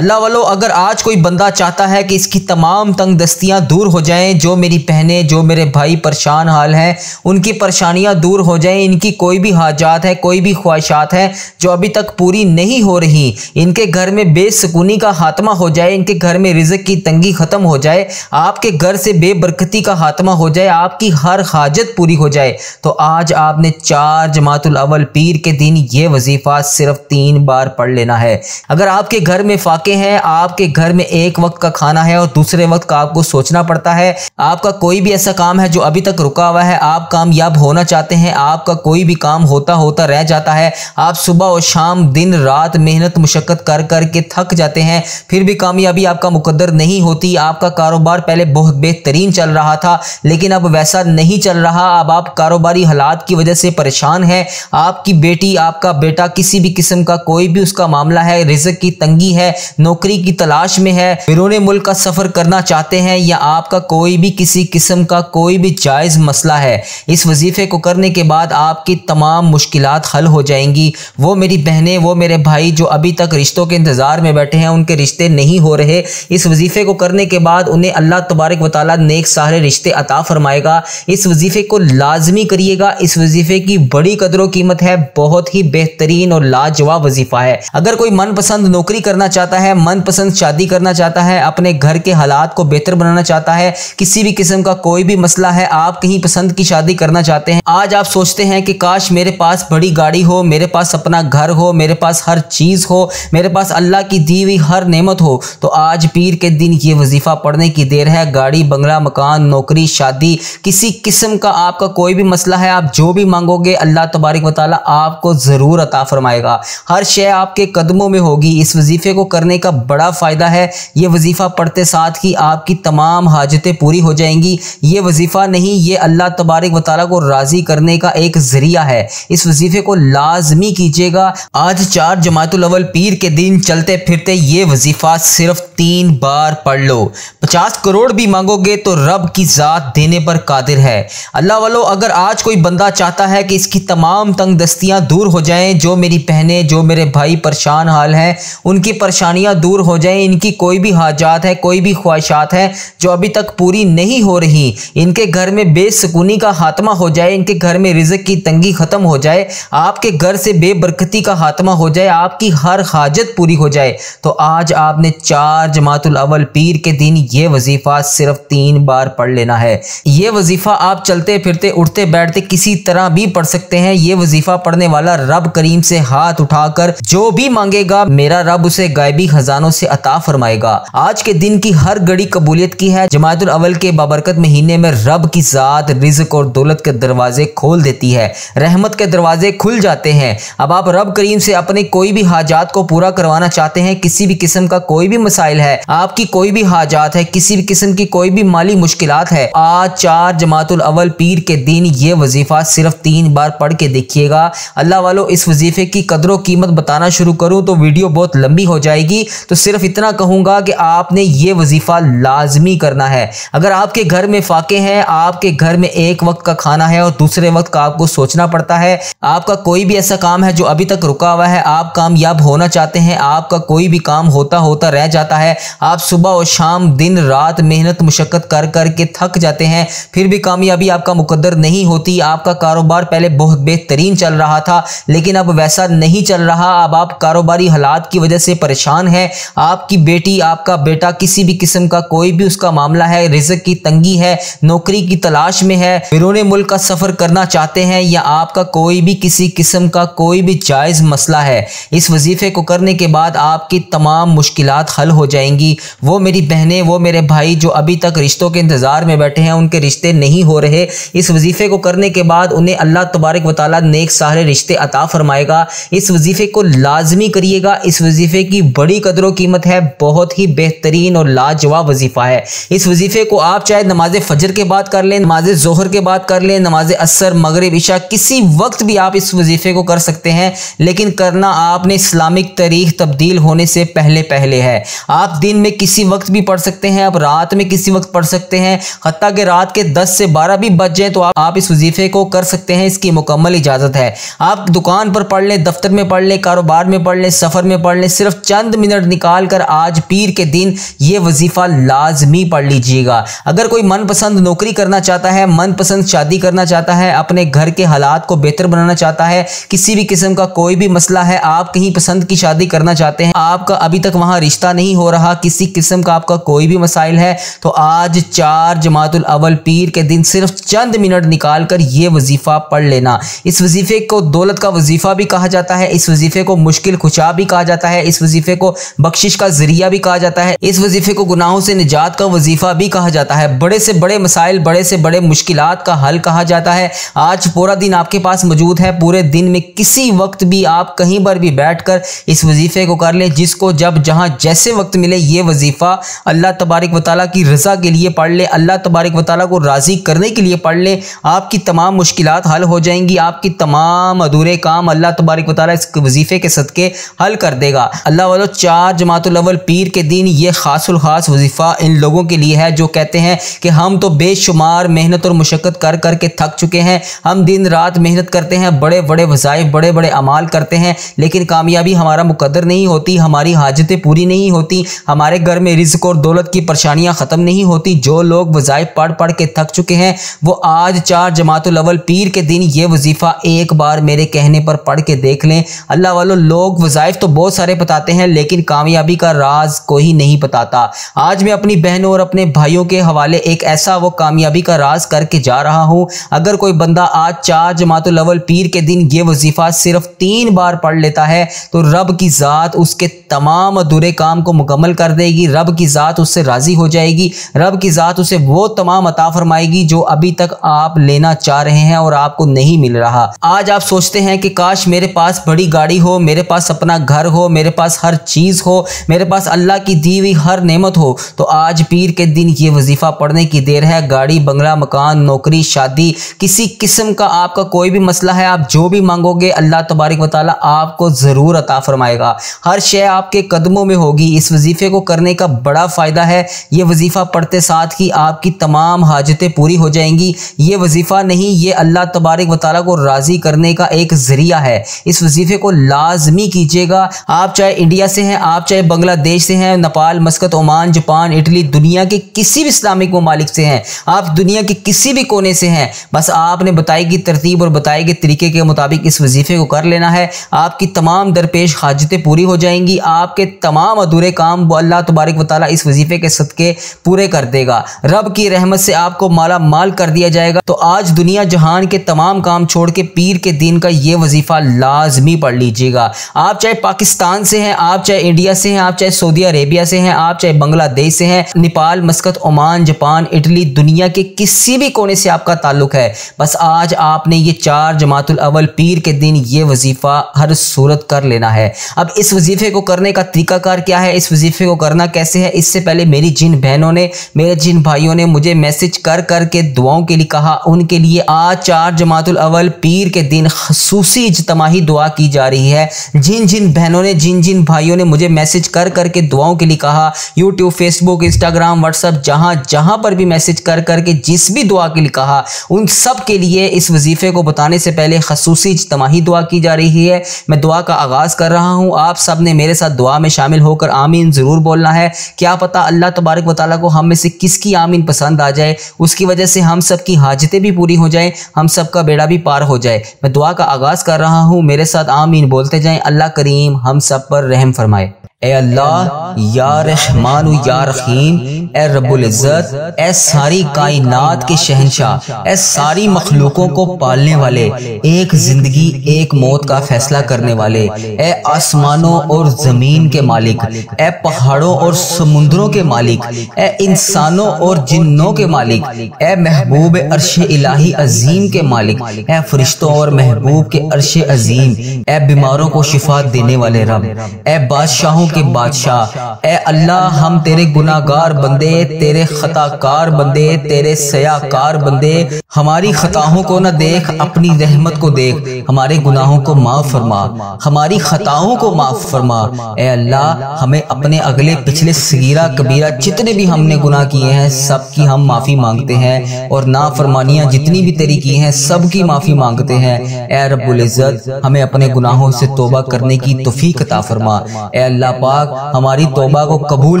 اللہ والو، اگر آج کوئی بندہ چاہتا ہے کہ اس کی تمام تنگ دستیاں دور ہو جائیں، جو میری بہنیں، جو میرے بھائی پریشان حال ہیں، ان کی پریشانیاں دور ہو جائیں، ان کی کوئی بھی حاجات ہے، کوئی بھی خواہشات ہیں جو ابھی تک پوری نہیں ہو رہی، ان کے گھر میں بے سکونی کا خاتمہ ہو جائے، ان کے گھر میں رزق کی تنگی ختم ہو جائے، آپ کے گھر سے بے برکتی کا خاتمہ ہو جائے، آپ کی ہر حاجت پوری ہو جائے، تو آج آپ نے 4 جمادی الاول پیر کے دن یہ وظیفہ صرف 3 بار پڑھ لینا ہے۔ اگر آپ کے گھر میں فاقے ہیں، آپ کے گھر میں ایک وقت کا کھانا ہے اور دوسرے وقت کا آپ کو سوچنا پڑتا ہے، آپ کا کوئی بھی ایسا کام ہے جو ابھی تک رکا ہوا ہے، آپ کامیاب ہونا چاہتے ہیں، آپ کا کوئی بھی کام ہوتا رہ جاتا ہے، آپ صبح اور شام دن رات محنت مشقت کر کے تھک جاتے ہیں، پھر بھی کامیابی آپ کا مقدر نہیں ہوتی، آپ کا کاروبار پہلے بہت بہترین چل رہا تھا لیکن اب ویسا نہیں چل رہا، اب آپ کاروباری حالات کی وجہ سے پریشان ہیں، آپ کی بیٹی، آپ کا بیٹا، کسی بھی قسم کا کوئی بھی اس کا معاملہ ہے، رزق کی تنگی ہے، نوکری کی تلاش میں ہے، بیرون ملک کا سفر کرنا چاہتے ہیں، یا آپ کا کوئی بھی کسی قسم کا کوئی بھی جائز مسئلہ ہے، اس وظیفے کو کرنے کے بعد آپ کی تمام مشکلات حل ہو جائیں گی۔ وہ میری بہنیں، وہ میرے بھائی جو ابھی تک رشتوں کے انتظار میں بیٹھے ہیں، ان کے رشتے نہیں ہو رہے، اس وظیفے کو کرنے کے بعد انہیں اللہ تبارک و تعالیٰ نیک سارے رشتے عطا فرمائے گا۔ اس وظیفے کو لازمی کریے گا، اس وظیفے کی بڑی قدر و قیمت ہے، بہت ہی بہترین اور لاجواب وظیفہ ہے۔ اگر کوئی من پسند نوکری کرنا چاہتا ہے، من پسند شادی کرنا چاہتا ہے، اپنے گھر کے حالات کو بہتر بنانا چاہتا ہے، کسی بھی قسم کا کوئی بھی مسئلہ ہے، آپ کہیں پسند کی شادی کرنا چاہتے ہیں، آج آپ سوچتے ہیں کہ کاش میرے پاس بڑی گاڑی ہو، میرے پاس اپنا گھر ہو، میرے پاس ہر چیز ہو، میرے پاس اللہ کی دی ہوئی ہر نعمت ہو، تو آج پیر کے دن یہ وظیفہ پڑھنے کی دیر ہے۔ گاڑی، بنگلہ، مکان، نوکری، شادی، کسی قسم کا آپ کا کوئی بھی مسئلہ ہے، آپ جو بھی مانگو گے اللہ تبارک و تعالیٰ آپ کو ضرور عطا فرمائے گا، ہر شے آپ کے قدموں میں ہوگی۔ اس وظیفے کو کرنے کا بڑا فائدہ ہے، یہ وظیفہ پڑھتے ساتھ ہی آپ کی تمام حاجتیں پوری ہو جائیں گی۔ یہ وظیفہ نہیں، یہ اللہ تبارک و تعالیٰ کو راضی کرنے کا ایک ذریعہ ہے، اس وظیفے کو لازمی کیجیے گا۔ آج 4 جمادی الاول پیر کے دن چلتے پھرتے یہ وظیفہ صرف 3 بار پڑھ لو، 50 کروڑ بھی مانگو گے تو رب کی ذات دینے پر قادر ہے۔ اللہ والو، اگر آج کوئی بندہ چاہتا ہے کہ اس کی تمام تنگ دستیاں دور ہو جائیں، جو میری بہنیں، جو میرے بھائی پریشان حال ہیں، ان کی پریشانیاں دور ہو جائیں، ان کی کوئی بھی حاجات ہے، کوئی بھی خواہشات ہیں جو ابھی تک پوری نہیں ہو رہی، ان کے گھر میں بے سکونی کا خاتمہ ہو جائے، ان کے گھر میں رزق کی تنگی ختم ہو جائے، آپ کے گھر سے بے برکتی کا خاتمہ ہو جائے، آپ کی ہر حاجت پوری ہو جائے، تو آج آپ نے 4 جمادی الاول پیر کے دن یہ وظیفہ صرف 3 بار پڑھ لینا ہے۔ یہ وظیفہ آپ چلتے پھرتے اٹھتے بیٹھتے کسی طرح بھی پڑھ سکتے ہیں۔ یہ وظیفہ پڑھنے والا رب کریم سے ہاتھ اٹھا کر جو بھی مانگے گا، میرا رب اسے غیبی خزانوں سے عطا فرمائے گا۔ آج کے دن کی ہر گھڑی قبولیت کی ہے۔ جمادی الاول کے بابرکت مہینے میں رب کی ذات رزق اور دولت کے دروازے کھول دیتی ہے، رحمت کے دروازے کھل جاتے ہیں۔ اب آپ رب کریم سے اپنے کوئی بھی حاجات کو پورا کروانا چاہتے ہیں، کسی بھی قسم کا کوئی بھی مسائل ہے، آپ کی کوئی بھی حاجات ہے، کسی بھی قسم کی کوئی بھی مالی مشکلات ہے، آج 4 جمادی الاول پیر کے دن یہ وظیفہ صرف 3 بار پڑھ کے دیکھیے گا۔ اللہ والو، اس وظیفے کی قدر و قیمت بتانا شروع کروں تو ویڈیو بہت لمبی ہو جائے گی، تو صرف اتنا کہوں گا کہ آپ نے یہ وظیفہ لازمی کرنا ہے۔ اگر آپ کے گھر میں فاقے ہیں، آپ کے گھر میں ایک وقت کا کھانا ہے اور دوسرے وقت کا آپ کو سوچنا پڑتا ہے، آپ کا کوئی بھی ایسا کام ہے جو ابھی تک رکا ہوا ہے، آپ کامیاب ہونا چاہتے ہیں، آپ کا کوئی بھی کام ہوتا رہ جاتا ہے، آپ صبح اور شام دن رات محنت مشقت کر کے تھک جاتے ہیں، پھر بھی کامیابی آپ کا مقدر نہیں ہوتی، آپ کا کاروبار پہلے بہت بہترین چل رہا تھا لیکن اب ویسا نہیں چل رہا، اب آپ کاروباری حالات کی وجہ سے پریشان ہیں، آپ کی بیٹی، آپ کا بیٹا، کسی بھی قسم کا کوئی بھی اس کا معاملہ ہے، رزق کی تنگی ہے، نوکری کی تلاش میں ہے، بیرون ملک کا سفر کرنا چاہتے ہیں، یا آپ کا کوئی بھی کسی قسم کا کوئی بھی جائز مسئلہ ہے، اس وظیفے کو کرنے کے بعد آپ کی تمام مشکلات حل ہو جائیں گی۔ وہ میری بہنیں، وہ میرے بھائی جو ابھی تک رشتوں کے انتظار میں بیٹھے ہیں، ان کے رشتے نہیں ہو رہے، اس وظیفے کو کرنے کے بعد انہیں اللہ تبارک و تعالیٰ نیک سارے رشتے عطا فرمائے گا۔ اس وظیفے کو لازمی کریے گا، اس وظیفے کی بڑی قدر و قیمت ہے، بہت ہی بہترین اور لاجواب وظیفہ ہے۔ اس وظیفے کو آپ چاہے نماز فجر کے بعد کر لیں، نماز ظہر کے بعد کر لیں، نماز عصر، مغرب، عشاء، کسی وقت بھی آپ اس وظیفے کو کر سکتے ہیں، لیکن کرنا آپ نے اسلامک تاریخ تبدیل ہونے سے پہلے ہے۔ آپ دن میں کسی وقت بھی پڑھ سکتے ہیں، آپ رات میں کسی وقت پڑھ سکتے ہیں، حتیٰ کہ رات کے 10 سے 12 بھی بج جائیں تو آپ اس وظیفے کو کر سکتے ہیں، اس کی مکمل اجازت ہے۔ آپ دکان پر پڑھ لیں، دفتر میں پڑھ لیں، کاروبار میں پڑھ لیں، سفر میں پڑھ لیں، صرف چند منٹ منٹ نکال کر آج پیر کے دن یہ وظیفہ لازمی پڑھ لیجئے گا۔ اگر کوئی من پسند نوکری کرنا چاہتا ہے، من پسند شادی کرنا چاہتا ہے، اپنے گھر کے حالات کو بہتر بنانا چاہتا ہے، کسی بھی قسم کا کوئی بھی مسئلہ ہے، آپ کہیں پسند کی شادی کرنا چاہتے ہیں، آپ کا ابھی تک وہاں رشتہ نہیں ہو رہا، کسی قسم کا آپ کا کوئی بھی مسائل ہے، تو آج 4 جمادی الاول پیر کے دن صرف چند منٹ نکال کر یہ وظیفہ پڑھ لینا۔ اس وظیفے کو دولت کا وظیفہ بھی کہا جاتا ہے، اس وظیفے کو مشکل کشا بھی کہا جاتا ہے، اس وظیفے کو بخشش کا ذریعہ بھی کہا جاتا ہے، اس وظیفے کو گناہوں سے نجات کا وظیفہ بھی کہا جاتا ہے، بڑے سے بڑے مسائل، بڑے سے بڑے مشکلات کا حل کہا جاتا ہے۔ آج پورا دن آپ کے پاس موجود ہے، پورے دن میں کسی وقت بھی آپ کہیں پر بھی بیٹھ کر اس وظیفے کو کر لیں، جس کو جب جہاں جیسے وقت ملے یہ وظیفہ اللہ تبارک و تعالیٰ کی رضا کے لیے پڑھ لیں، اللہ تبارک و تعالیٰ کو راضی کرنے کے لیے پڑھ لیں، آپ کی تمام مشکلات حل ہو جائیں گی، آپ کی تمام ادھورے کام اللہ تبارک و تعالیٰ اس وظیفے کے صدقے حل کر دے گا۔ اللہ والو 4 جمادی الاول پیر کے دن یہ خاص الخاص وظیفہ ان لوگوں کے لیے ہے جو کہتے ہیں کہ ہم تو بے شمار محنت اور مشقت کر کر کے تھک چکے ہیں، ہم دن رات محنت کرتے ہیں، بڑے بڑے وظائف، بڑے بڑے اعمال کرتے ہیں، لیکن کامیابی ہمارا مقدر نہیں ہوتی، ہماری حاجتیں پوری نہیں ہوتی، ہمارے گھر میں رزق اور دولت کی پریشانیاں ختم نہیں ہوتی۔ جو لوگ وظائف پڑھ پڑھ کے تھک چکے ہیں وہ آج 4 جمادی الاول پیر کے دن یہ وظیفہ ایک بار میرے کہنے پر پڑھ کے دیکھ لیں۔ اللہ والو لوگ وظائف تو بہت سارے بتاتے ہیں لیکن کامیابی کا راز کوئی نہیں بتاتا۔ آج میں اپنی بہنوں اور اپنے بھائیوں کے حوالے ایک ایسا وہ کامیابی کا راز کر کے جا رہا ہوں، اگر کوئی بندہ آج 4 جمادی الاول پیر کے دن یہ وظیفہ صرف 3 بار پڑھ لیتا ہے تو رب کی ذات اس کے تمام ادھورے کام کو مکمل کر دے گی، رب کی ذات اس سے راضی ہو جائے گی، رب کی ذات اسے وہ تمام عطا فرمائے گی جو ابھی تک آپ لینا چاہ رہے ہیں اور آپ کو نہیں مل رہا۔ آج آپ سوچتے ہیں کہ کاش میرے پاس بڑی گاڑی ہو، میرے پاس اپنا گھر ہو، میرے پاس ہر چیز ہو، میرے پاس اللہ کی دی ہوئی ہر نعمت ہو، تو آج پیر کے دن یہ وظیفہ پڑھنے کی دیر ہے۔ گاڑی، بنگلہ، مکان، نوکری، شادی، کسی قسم کا آپ کا کوئی بھی مسئلہ ہے، آپ جو بھی مانگو گے اللہ تبارک و تعالیٰ آپ کو ضرور عطا فرمائے گا، ہر شے آپ کے قدموں میں ہوگی۔ اس وظیفے کو کرنے کا بڑا فائدہ ہے، یہ وظیفہ پڑھتے ساتھ ہی آپ کی تمام حاجتیں پوری ہو جائیں گی۔ یہ وظیفہ نہیں، یہ اللہ تبارک و تعالیٰ کو راضی کرنے کا ایک ذریعہ ہے۔ اس وظیفے کو لازمی کیجیے گا، آپ چاہے انڈیا سے ہیں، آپ چاہے بنگلہ دیش سے ہیں، Nepal, Muscat, Oman, Japan, Italy, دنیا کے کسی بھی اسلامک ممالک سے ہیں، آپ دنیا کے کسی بھی کونے سے ہیں، بس آپ نے بتائی گئی ترتیب اور بتائے گئے طریقے کے مطابق اس وظیفے کو کر لینا ہے، آپ کی تمام درپیش حاجتیں پوری ہو جائیں گی، آپ کے تمام ادھورے کام وہ اللہ تبارک و تعالیٰ اس وظیفے کے صدقے پورے کر دے گا، رب کی رحمت سے آپ کو مالا مال کر دیا جائے گا۔ تو آج دنیا جہان کے تمام کام چھوڑ کے پیر کے دن کا یہ وظیفہ لازمی پڑھ لیجئے گا۔ آپ چاہے پاکستان سے ہیں، آپ چاہے انڈیا سے ہیں، آپ چاہے سعودی عربیہ سے ہیں، آپ چاہے بنگلہ دیش سے ہیں، Nepal, Muscat, Oman, Japan, Italy, دنیا کے کسی بھی کونے سے آپ کا تعلق ہے، بس آج آپ نے یہ 4 جمادی الاول پیر کے دن یہ وظیفہ ہر صورت کر لینا ہے۔ اب اس وظیفے کو کرنے کا طریقہ کار کیا ہے، اس وظیفے کو کرنا کیسے ہے، اس سے پہلے میری جن بہنوں نے، میرے جن بھائیوں نے مجھے میسج کر کر کے دعاؤں کے لیے کہا، ان کے لیے آج 4 جمادی الاول پیر کے دن خصوصی اجتماعی دعا کی جا رہی ہے۔ جن جن بہنوں نے، جن جن بھائیوں نے مجھے میسج کر کر کے دعاؤں کے لیے کہا، یوٹیوب، فیس بک، انسٹاگرام، واٹس ایپ، جہاں جہاں پر بھی میسج کر کر کے جس بھی دعا کے لیے کہا، ان سب کے لیے اس وظیفے کو بتانے سے پہلے خصوصی اجتماعی دعا کی جا رہی ہے۔ میں دعا کا آغاز کر رہا ہوں، آپ سب نے میرے ساتھ دعا میں شامل ہو کر آمین ضرور بولنا ہے۔ کیا پتہ اللہ تبارک و تعالیٰ کو ہم میں سے کس کی آمین پسند آ جائے، اس کی وجہ سے ہم سب کی حاجتیں بھی پوری ہو جائیں، ہم سب کا بیڑا بھی پار ہو جائے۔ میں دعا کا آغاز کر رہا ہوں، میرے ساتھ آمین بولتے جائیں۔ اللہ کریم ہم سب پر رحم فرمائے۔ اے اللہ یا رحمان و یا رحیم، اے رب العزت، اے ساری کائنات کے شہنشاہ، اے ساری مخلوقوں کو پالنے والے، ایک زندگی ایک موت کا فیصلہ کرنے والے، اے آسمانوں اور زمین کے مالک، اے پہاڑوں اور سمندروں کے مالک، اے انسانوں اور جنوں کے مالک، اے محبوب عرش الہی عظیم کے مالک، اے فرشتوں اور محبوب کے عرش عظیم، اے بیماروں کو شفا دینے والے رب، اے بادشاہوں کے بادشاہ، اے اللہ ہم تیرے گناہگار بندے، تیرے خطا کار بندے، تیرے سیاکار بندے، ہماری خطاؤں کو نہ دیکھ، اپنی رحمت کو دیکھ، ہمارے گناہوں کو معاف فرما، ہماری خطاؤں کو معاف فرما۔ اے اللہ ہمیں اپنے اگلے پچھلے صغیرہ کبیرہ جتنے بھی ہم نے گناہ کیے ہیں سب کی ہم معافی مانگتے ہیں، اور نافرمانیاں جتنی بھی تیری کی ہیں سب کی معافی مانگتے ہیں۔ اے رب العزت ہمیں اپنے گناہوں سے توبہ کرنے کی توفیق عطا فرما۔ اے اللہ پاک ہماری توبہ کو قبول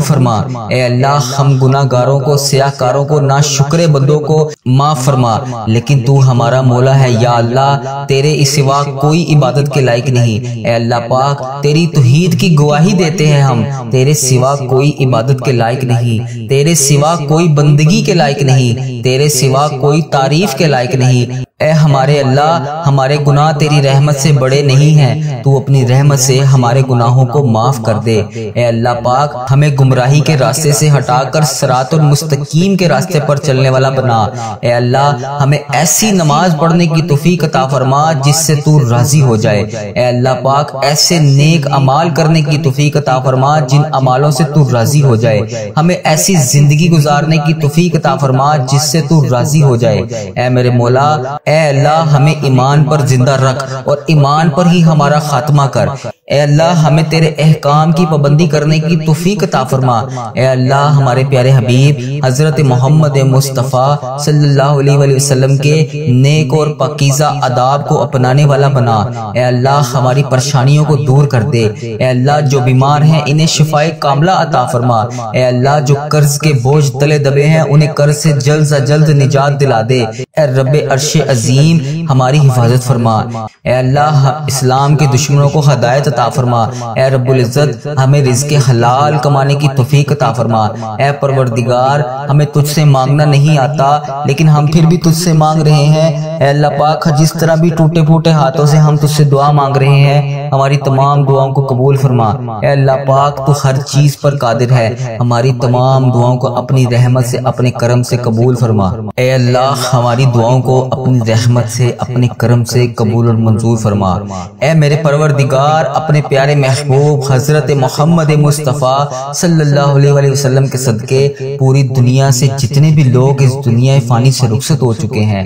فرما۔ اے اللہ ہم گناہ گاروں کو، سیاہ کاروں کو، ناشکرے بندوں کو معاف فرما، لیکن تو ہمارا مولا ہے یا اللہ، تیرے سوا کوئی عبادت کے لائق نہیں۔ اے اللہ پاک تیری توحید کی گواہی دیتے ہیں ہم، تیرے سوا کوئی عبادت کے لائق نہیں، تیرے سوا کوئی بندگی کے لائق نہیں، تیرے سوا کوئی تعریف کے لائق نہیں۔ اے ہمارے اللہ، ہمارے گناہ تیری رحمت سے بڑے نہیں ہیں، تو اپنی رحمت سے ہمارے گناہوں کو معاف کر دے۔ اے اللہ پاک ہمیں گمراہی کے راستے سے ہٹا کر صراط المستقیم کے راستے پر چلنے والا بنا۔ اے اللہ ہمیں ایسی نماز پڑھنے کی توفیق عطا فرما جس سے تو راضی ہو جائے۔ اے اللہ پاک ایسے نیک اعمال کرنے کی توفیق عطا فرما جن اعمالوں سے تو راضی ہو جائے۔ ہمیں ایسی زندگی گزارنے کی توفیق عطا فرما جس سے تو راضی ہو جائے۔ اے میرے مولا، اے اللہ ہمیں ایمان پر زندہ رکھ اور ایمان پر ہی ہمارا خاتمہ کر۔ اے اللہ ہمیں تیرے احکام کی پابندی کرنے کی توفیق عطا فرما۔ اے اللہ ہمارے پیارے حبیب حضرت محمد مصطفیٰ صلی اللہ علیہ وآلہ وسلم کے نیک اور پاکیزہ آداب کو اپنانے والا بنا۔ اے اللہ ہماری پریشانیوں کو دور کر دے۔ اے اللہ جو بیمار ہیں انہیں شفائے کاملہ عطا فرما۔ اے اللہ جو قرض کے بوجھ تلے دبے ہیں انہیں قرض سے جلد سے جلد نجات دلا دے۔ اے رب عرش عظیم ہماری حفاظت فرما۔ اے اللہ اسلام کے دشمنوں کو ہدایت عطا فرما۔ اے رب العزت ہمیں رزق حلال کمانے کی توفیق عطا فرما۔ اے پروردگار ہمیں تجھ سے مانگنا نہیں آتا لیکن ہم پھر بھی تجھ سے مانگ رہے ہیں۔ اے اللہ پاک جس طرح بھی ٹوٹے پھوٹے ہاتھوں سے ہم تجھ سے دعا مانگ رہے ہیں ہماری تمام دعاؤں کو قبول فرما۔ اے اللہ پاک تو ہر چیز پر قادر ہے، ہماری تمام دعاؤں کو اپنی رحمت سے اپنے کرم سے قبول فرما۔ اے اللہ ہماری دعاؤں کو اپنی رحمت سے اپنے کرم سے قبول اور منظور فرما۔ اے میرے پروردگار اپنے پیارے محبوب حضرت محمد مصطفیٰ صلی اللہ علیہ وآلہ وسلم کے صدقے پوری دنیا سے جتنے بھی لوگ اس دنیا فانی سے رخصت ہو چکے ہیں،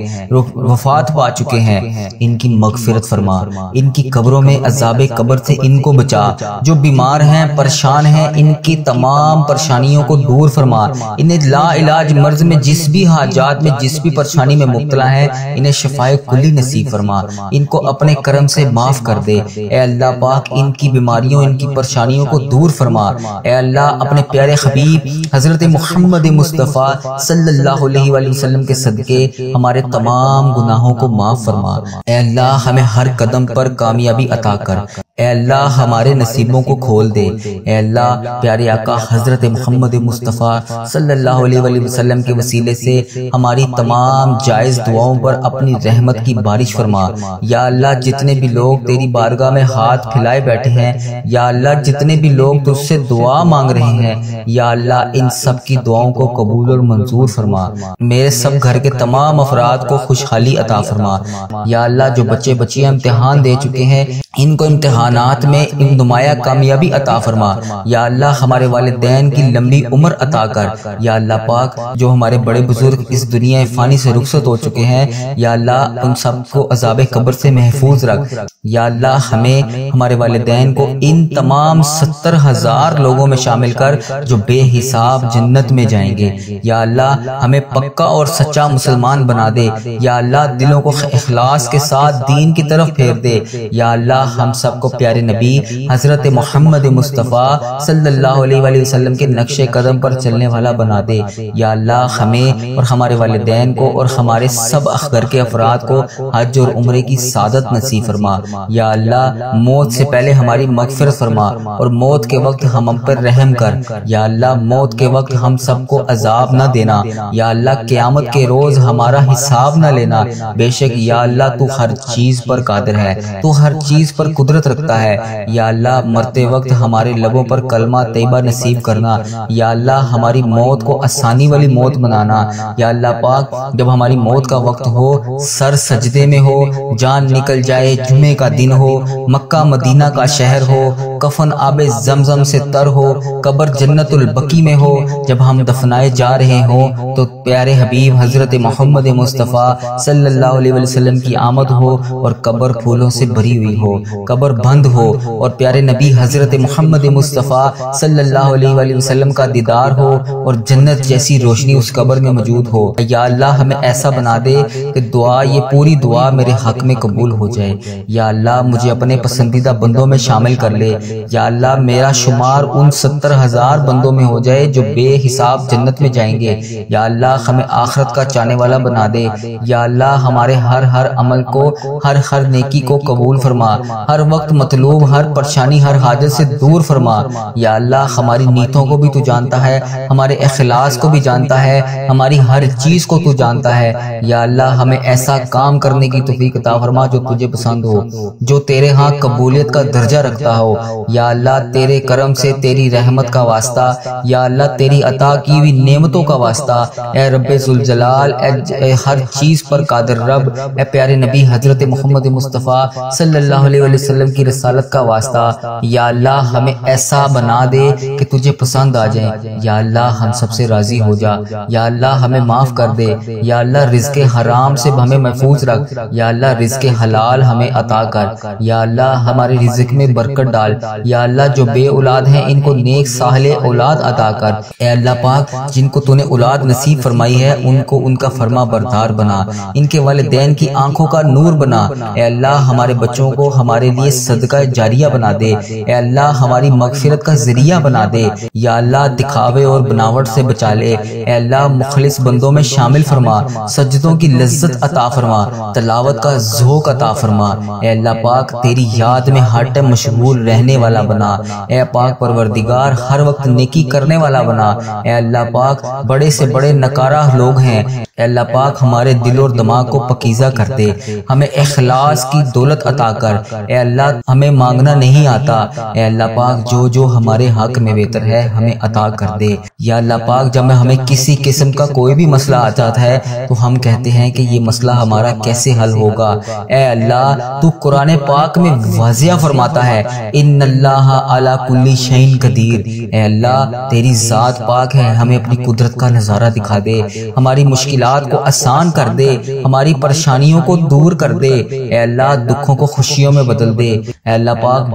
وفات پا چکے ہیں، ان کی مغفرت فرما، ان کی قبروں میں عذاب قبر سے ان کو بچا۔ جو بیمار ہیں پریشان ہیں ان کی تمام پریشانیوں کو دور فرما۔ انہیں لا علاج مرض میں جس بھی حاجات میں جس بھی پریشانی میں مبتلا ہے انہیں شفائے کلی نصیب فرما، ان کو اپنے کرم سے معاف کر دے۔ اے اللہ پاک ان کی بیماریوں ان کی پریشانیوں کو دور فرما۔ اے اللہ اپنے پیارے حبیب حضرت محمد مصطفیٰ صلی اللہ علیہ وآلہ وسلم کے صدقے ہمارے تمام گناہوں کو معاف فرما۔ اے اللہ ہمیں ہر قدم پر کامیابی عطا کر۔ اے اللہ ہمارے نصیبوں کو کھول دے۔ اے اللہ پیارے آقا حضرت محمد مصطفیٰ صلی اللہ علیہ وآلہ وسلم کے وسیلے سے ہماری تمام جائز دعاؤں پر اپنی رحمت کی بارش فرما۔ یا اللہ جتنے بھی لوگ تیری بارگاہ میں ہاتھ پھیلائے بیٹھے ہیں، یا اللہ جتنے بھی لوگ تجھ سے دعا مانگ رہے ہیں، یا اللہ ان سب کی دعاؤں کو قبول اور منظور فرما۔ میرے سب گھر کے تمام افراد کو خوشحالی عطا فرما۔ یا اللہ جو بچے بچیاں امتحان دے چکے ہیں ان کو امتحانات میں نمایاں کامیابی عطا فرما۔ یا اللہ ہمارے والدین کی لمبی عمر عطا کر۔ یا اللہ پاک جو ہمارے بڑے بزرگ اس دنیا فانی سے رخصت ہو چکے ہیں، یا اللہ ان سب کو عذاب قبر سے محفوظ رکھ۔ یا اللہ ہمیں ہمارے والدین کو ان تمام 70,000 لوگوں میں شامل کر جو بے حساب جنت میں جائیں گے۔ یا اللہ ہمیں پکا اور سچا مسلمان بنا دے۔ یا اللہ دلوں کو اخلاص کے ساتھ دین کی طرف پھیر دے۔ یا اللہ ہم سب کو پیارے نبی حضرت محمد مصطفیٰ صلی اللہ علیہ وآلہ وسلم کے نقش قدم پر چلنے والا بنا دے۔ یا اللہ ہمیں اور ہمارے والدین کو اور ہمارے سب گھر کے افراد کو حج اور عمرے کی سعادت نصیب فرما۔ یا اللہ موت سے پہلے ہماری مغفرت فرما اور موت کے وقت ہم پر رحم کر۔ یا اللہ موت کے وقت ہم سب کو عذاب نہ دینا۔ یا اللہ قیامت کے روز ہمارا حساب نہ لینا۔ بے شک یا اللہ تو ہر چیز پر قادر ہے، تو ہر چیز پر قدرت رکھتا ہے۔ یا اللہ مرتے وقت ہمارے لبوں پر کلمہ طیبہ نصیب کرنا۔ یا اللہ ہماری موت کو آسانی والی موت بنانا۔ یا اللہ پاک جب ہماری موت کا وقت ہو، سر سجدے میں ہو، جان نکل جائے، جمعے کا دن ہو، مکہ مدینہ کا شہر ہو، کفن آب زمزم سے تر ہو، قبر جنت البقیع میں ہو، جب ہم دفنائے جا رہے ہوں تو پیارے حبیب حضرت محمد مصطفیٰ صلی اللہ علیہ وسلم کی آمد ہو اور قبر پھولوں سے بھری ہوئی ہو، قبر بند ہو اور پیارے نبی حضرت محمد مصطفیٰ صلی اللہ علیہ وآلہ وسلم کا دیدار ہو اور جنت جیسی روشنی اس قبر میں موجود ہو۔ یا اللہ ہمیں ایسا بنا دے کہ دعا یہ پوری دعا میرے حق میں قبول ہو جائے۔ یا اللہ مجھے اپنے پسندیدہ بندوں میں شامل کر لے۔ یا اللہ میرا شمار ان 70,000 بندوں میں ہو جائے جو بے حساب جنت میں جائیں گے۔ یا اللہ ہمیں آخرت کا چاہنے والا بنا دے۔ یا اللہ ہمارے ہر عمل کو، ہر نیکی کو قبول فرما، ہر وقت مطلوب، ہر پریشانی، ہر حاجت سے دور فرما۔ یا اللہ ہماری نیتوں کو بھی تو جانتا ہے، ہمارے اخلاص کو بھی جانتا ہے، ہماری ہر چیز کو تو جانتا ہے۔ یا اللہ ہمیں ایسا کام کرنے کی توفیق عطا فرما جو تجھے پسند ہو، جو تیرے ہاں قبولیت کا درجہ رکھتا ہو۔ یا اللہ تیرے کرم سے، تیری رحمت کا واسطہ، یا اللہ تیری عطا کی ہوئی نعمتوں کا واسطہ، اے رب ذوالجلال، اے ہر چیز پر قادر رب، اے پیارے نبی حضرت محمد مصطفیٰ صلی اللہ علیہ وسلم کی رسالت کا واسطہ، یا اللہ ہمیں ایسا بنا دے کہ تجھے پسند آ جائیں۔ یا اللہ ہم سب سے راضی ہو جا۔ یا اللہ ہمیں معاف کر دے۔ یا اللہ رزق حرام سے ہمیں محفوظ رکھ۔ یا اللہ رزق حلال ہمیں عطا کر۔ یا اللہ ہمارے رزق میں برکت ڈال۔ یا اللہ جو بے اولاد ہیں ان کو نیک صالح اولاد عطا کر۔ اے اللہ پاک جن کو تو نے اولاد نصیب فرمائی ہے ان کو ان کا فرما بردار بنا، ان کے والدین کی آنکھوں کا نور بنا۔ اے اللہ ہمارے بچوں کو ہمارے لیے صدقہ جاریہ بنا دے۔ اے اللہ ہماری مغفرت کا ذریعہ بنا دے۔ یا اللہ دکھاوے اور بناوٹ سے بچا لے۔ اے اللہ مخلص بندوں میں شامل فرما، سجدوں کی لذت عطا فرما، تلاوت کا ذوق عطا فرما۔ اے اللہ پاک تیری یاد میں ہر ٹائم مشغول رہنے والا بنا۔ اے پاک پروردگار ہر وقت نیکی کرنے والا بنا۔ اے اللہ پاک بڑے سے بڑے نکارہ لوگ ہیں، اے اللہ پاک ہمارے دل اور دماغ کو پکیزہ کر دے، ہمیں اخلاص کی دولت عطا کر۔ اے اللہ ہمیں مانگنا نہیں آتا، اے اللہ پاک جو ہمارے حق میں بہتر ہے ہمیں عطا کر دے۔ یا اللہ پاک جب ہمیں کسی قسم کا کوئی بھی مسئلہ آ جاتا ہے تو ہم کہتے ہیں کہ یہ مسئلہ ہمارا کیسے حل ہوگا، اے اللہ تو قرآن پاک میں واضح فرماتا ہے ان اللہ علی کل شیء قدیر۔ اے اللہ تیری ذات پاک ہے، ہمیں اپنی قدرت کا نظارہ دکھا دے، ہماری مشکلات کو آسان کر دے، ہماری پریشانیوں کو دور کر دے۔ اے اللہ دکھوں کو خوشیوں میں بدل دے۔ اے اللہ پاک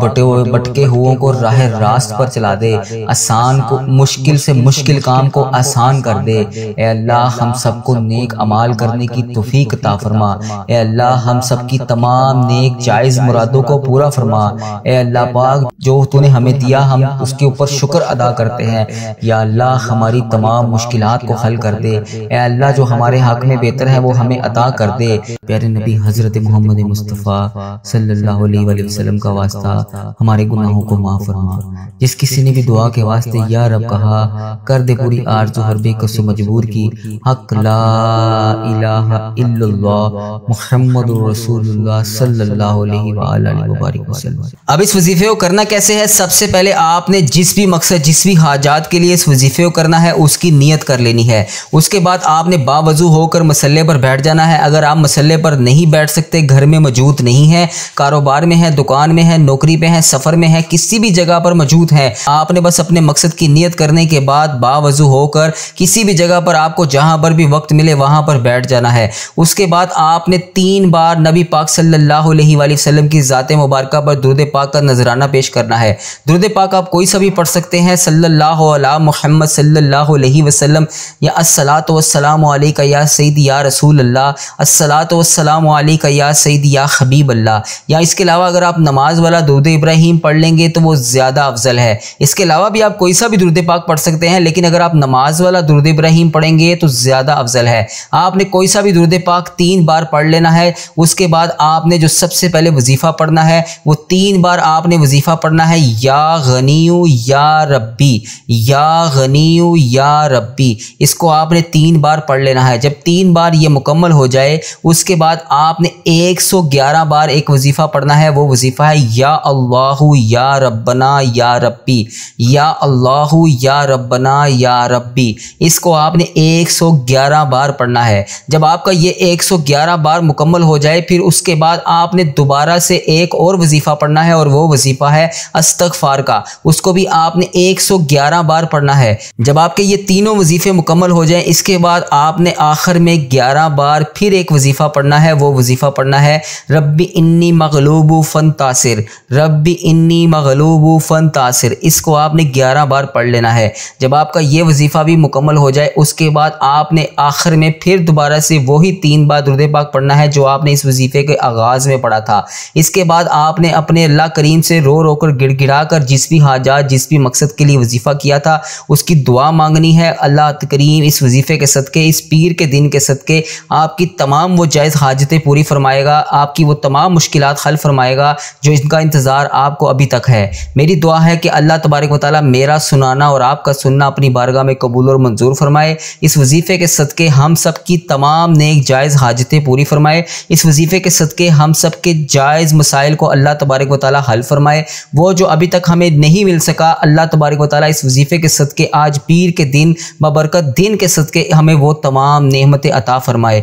بٹکے ہوئوں کو راہ راست پر چلا دے، آسان کو مشکل سے مشکل کام کو آسان کر دے۔ اے اللہ ہم سب کو نیک اعمال کرنے کی توفیق عطا فرما۔ اے اللہ ہم سب کی تمام نیک جائز مرادوں کو پورا فرما۔ اے اللہ پاک جو تو نے ہمیں دیا ہم اس کے اوپر شکر ادا کرتے ہیں۔ یا اللہ ہماری تمام مشکلات کو حل کر دے۔ اے اللہ جو ہمارے حق میں بہتر ہے وہ ہمیں عطا کر دے۔ پیارے نبی حضرت محمد مصطفیٰ صلی اللہ علیہ وآلہ وسلم کا واسطہ ہمارے گناہوں کو معاف فرما۔ جس کسی نے بھی دعا کے واسطے یا رب کہا کر دے پوری آرزو ہر بے کس و مجبور کی۔ حق لا الہ الا اللہ محمد رسول اللہ صلی اللہ علیہ وآلہ وبارک وسلم۔ اب اس وظیفے کو کرنا کیسے ہے؟ سب سے پہلے آپ نے جس بھی مقصد جس بھی حاجات کے لیے اس وظیفے کو کرنا ہے اس کی نیت کر لینی ہے۔ اس کے بعد آپ نے باوضو ہو کر مسلح پر بیٹھ جانا ہے۔ اگر آپ مسلح پر نہیں بیٹھ سکتے، گھر میں موجود نہیں ہے، کاروبار میں ہے، دکان میں ہے، نوکری پہ ہے، سفر میں ہے، کسی بھی جگہ پر موجود ہے، آپ نے بس اپنے مقصد کی نیت کرنے کے بعد باوضو ہو کر کسی بھی جگہ پر آپ کو جہاں پر بھی وقت ملے وہاں پر بیٹھ جانا ہے۔ اس کے بعد آپ نے 3 بار نبی پاک صلی اللہ علیہ وآلہ وسلم کی ذات مبارکہ پر درود پاک کا نذرانہ پیش کرنا ہے۔ درود پاک آپ کوئی سا بھی پڑھ سکتے ہیں، صلی اللہ علیہ محمد صلی اللہ علیہ وسلم، یا الصلاۃ والسلام علیک یا سیدی یا رسول اللہ، الصلاۃ والسلام علیک یا سیدی یا حبیب اللہ۔ یا اس کے علاوہ اگر آپ نماز والا درود ابراہیم پڑھ لیں گے تو وہ زیادہ افضل ہے۔ اس کے علاوہ بھی آپ کوئی سا بھی درود پاک پڑھ سکتے ہیں، لیکن اگر آپ نماز والا درود ابراہیم پڑھیں گے تو زیادہ افضل ہے۔ آپ نے کوئی سا بھی درود پاک 3 بار پڑھ لینا ہے۔ اس کے بعد آپ نے جو سب سے پہلے وظیفہ پڑھنا ہے وہ 3 بار آپ نے وظیفہ پڑھنا ہے، یا غنیو یا ربی، یا غنیو یا ربی۔ اس کو آپ نے 3 بار پڑھ لینا ہے۔ جب 3 بار یہ مکمل ہو جائے اس کے بعد آپ نے 111 بار ایک وظیفہ پڑھنا ہے، وہ وظیفہ ہے یا اللہ یا ربنا یا ربی، یا اللہ یا ربنا یا ربی۔ اس کو آپ نے 111 بار پڑھنا ہے۔ جب آپ کا یہ 111 بار مکمل ہو جائے پھر اس کے بعد آپ نے دوبارہ سے ایک اور وظیفہ پڑھنا ہے، اور وہ وظیفہ ہے استغفار کا۔ اس کو بھی آپ نے 111 بار پڑھنا ہے۔ جب آپ کے یہ تینوں وظیفے مکمل ہو جائیں اس کے بعد آپ نے آخر میں 11 بار پھر ایک وظیفہ پڑھنا ہے، وہ وظیفہ پڑھنا ہے ربی انی مغلوب فانتصر، ربی انی مغلوب فانتصر۔ اس کو آپ نے 11 بار پڑھ لینا ہے۔ جب آپ کا یہ وظیفہ بھی مکمل ہو جائے اس کے بعد آپ نے آخر میں پھر دوبارہ سے وہی 3 بار درود پاک پڑھنا ہے جو آپ نے اس وظیفے کے آغاز میں پڑھا تھا۔ اس کے بعد آپ نے اپنے اللہ کریم سے رو رو کر گڑ گڑا کر جس بھی حاجات جس بھی مقصد کے لیے وظیفہ کیا تھا اس کی دعا مانگنی ہے۔ اللہ کریم اس وظیفے کے صدقے، اس پیر کے دن کے صدقے آپ کی تمام وہ جائز حاجتیں پوری فرمائے گا، آپ کی وہ تمام مشکلات حل فرمائے گا جو ان کا انتظار آپ کو ابھی تک ہے۔ میری دعا ہے کہ اللہ تبارک و تعالی میرا سنانا اور آپ کا سننا اپنی بارگاہ میں قبول اور منظور فرمائے۔ اس وظیفے کے صدقے ہم سب کی تمام نیک جائز حاجتیں پوری فرمائے۔ اس وظیفے کے صدقے ہم سب کے جائز مسائل کو اللہ تبارک و تعالی حل فرمائے۔ وہ جو ابھی تک ہمیں نہیں مل سکا اللہ تبارک و تعالی اس وظیفے کے صدقے آج پیر کے دن ببرکت دن کے صدقے ہمیں وہ تمام نعمتیں عطا فرمائے۔